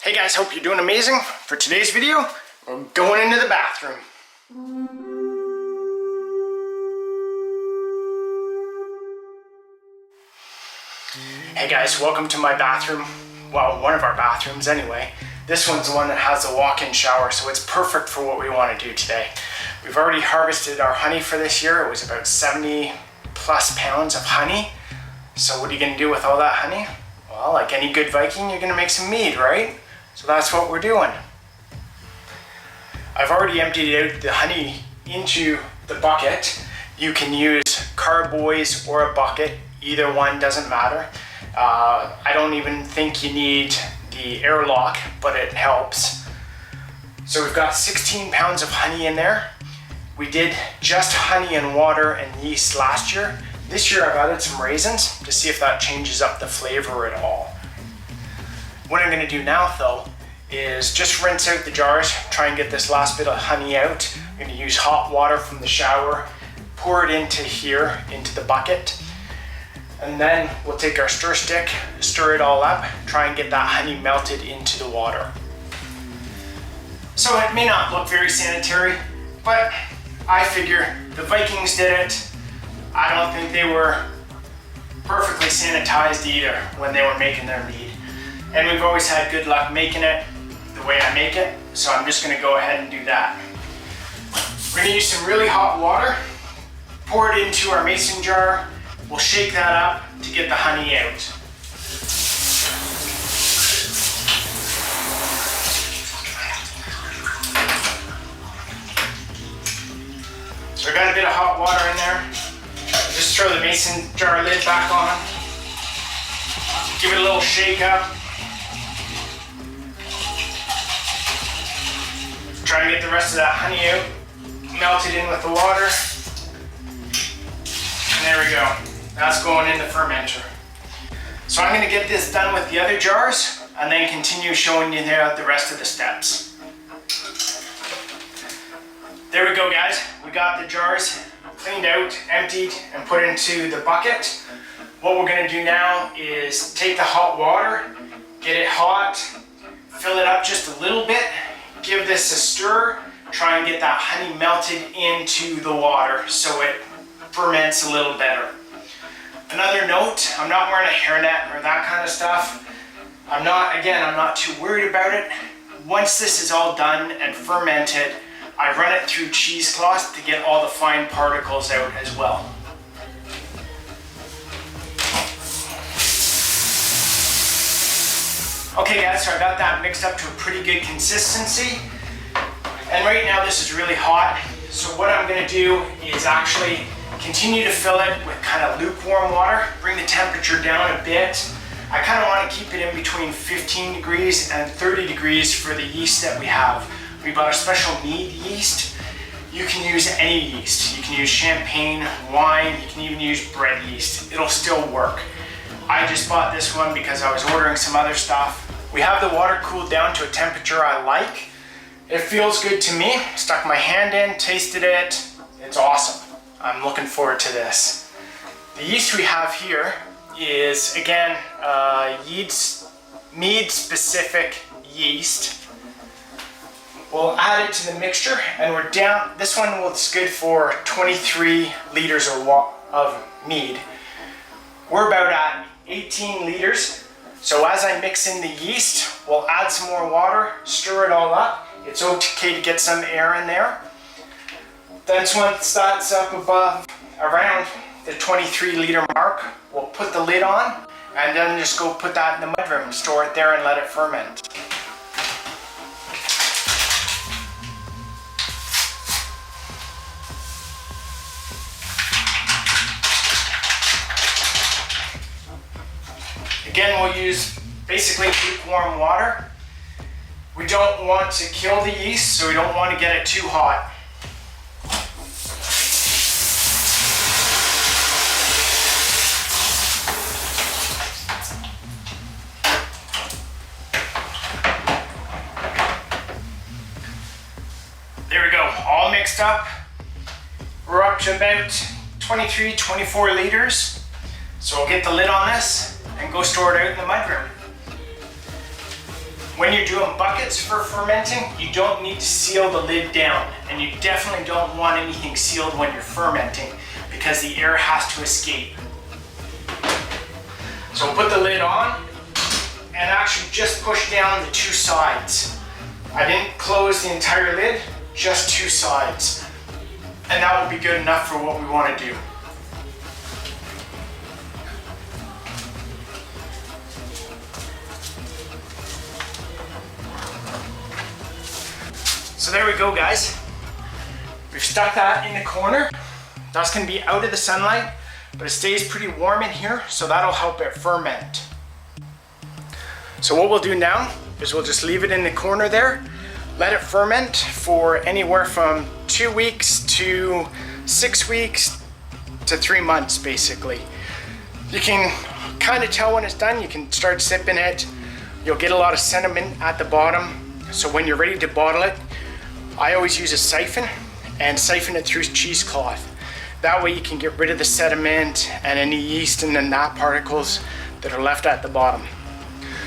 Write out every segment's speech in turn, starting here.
Hey guys, hope you're doing amazing. For today's video, we're going into the bathroom. Hey guys, welcome to my bathroom. Well, one of our bathrooms anyway. This one's the one that has a walk-in shower, so it's perfect for what we want to do today. We've already harvested our honey for this year. It was about 70 plus pounds of honey. So what are you going to do with all that honey? Well, like any good Viking, you're going to make some mead, right? So that's what we're doing. I've already emptied out the honey into the bucket. You can use carboys or a bucket. Either one doesn't matter. I don't even think you need the airlock, but it helps. So we've got 16 pounds of honey in there. We did just honey and water and yeast last year. This year I've added some raisins to see if that changes up the flavor at all. What I'm going to do now though is just rinse out the jars, try and get this last bit of honey out. I'm going to use hot water from the shower, pour it into here, into the bucket, and then we'll take our stir stick, stir it all up, try and get that honey melted into the water. So it may not look very sanitary, but I figure the Vikings did it. I don't think they were perfectly sanitized either when they were making their mead. And we've always had good luck making it the way I make it, so I'm just going to go ahead and do that. We're going to use some really hot water, pour it into our mason jar. We'll shake that up to get the honey out. So I got a bit of hot water in there. Just throw the mason jar lid back on. Give it a little shake up. Try and get the rest of that honey out, melt it in with the water, and there we go. That's going in the fermenter. So I'm going to get this done with the other jars, and then continue showing you the rest of the steps. There we go, guys. We got the jars cleaned out, emptied, and put into the bucket. What we're going to do now is take the hot water, get it hot, fill it up just a little bit, give this a stir, try and get that honey melted into the water so it ferments a little better. Another note, I'm not wearing a hairnet or that kind of stuff. I'm not too worried about it. Once this is all done and fermented, I run it through cheesecloth to get all the fine particles out as well. Okay guys, so I got that mixed up to a pretty good consistency. And right now this is really hot. So what I'm going to do is actually continue to fill it with kind of lukewarm water, bring the temperature down a bit. I kind of want to keep it in between 15 degrees and 30 degrees for the yeast that we have. We bought a special mead yeast. You can use any yeast. You can use champagne, wine, you can even use bread yeast. It'll still work. I just bought this one because I was ordering some other stuff. We have the water cooled down to a temperature I like. It feels good to me. Stuck my hand in, tasted it. It's awesome. I'm looking forward to this. The yeast we have here is, again, mead specific yeast. We'll add it to the mixture and we're down. This one was good for 23 liters of mead. We're about at 18 liters. So as I mix in the yeast, we'll add some more water, stir it all up. It's okay to get some air in there. Then once that's up above around the 23 liter mark, we'll put the lid on and then just go put that in the mudroom, store it there and let it ferment. Again, we'll use basically lukewarm water. We don't want to kill the yeast, so we don't want to get it too hot. There we go, all mixed up. We're up to about 23, 24 liters. So we'll get the lid on this and go store it out in the mudroom. When you're doing buckets for fermenting, you don't need to seal the lid down, and you definitely don't want anything sealed when you're fermenting because the air has to escape. So we'll put the lid on and actually just push down the two sides. I didn't close the entire lid, just two sides. And that will be good enough for what we want to do. So there we go, guys. We've stuck that in the corner. That's gonna be out of the sunlight, but it stays pretty warm in here, so that'll help it ferment. So what we'll do now is we'll just leave it in the corner there, let it ferment for anywhere from 2 weeks to 6 weeks to 3 months, basically. You can kind of tell when it's done. You can start sipping it. You'll get a lot of sediment at the bottom. So when you're ready to bottle it, I always use a siphon and siphon it through cheesecloth. That way you can get rid of the sediment and any yeast and the gnat particles that are left at the bottom.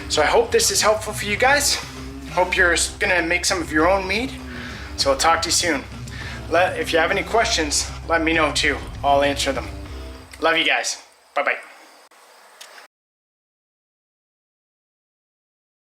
So I hope this is helpful for you guys. Hope you're gonna make some of your own mead. So I'll talk to you soon. If you have any questions, let me know too. I'll answer them. Love you guys. Bye-bye.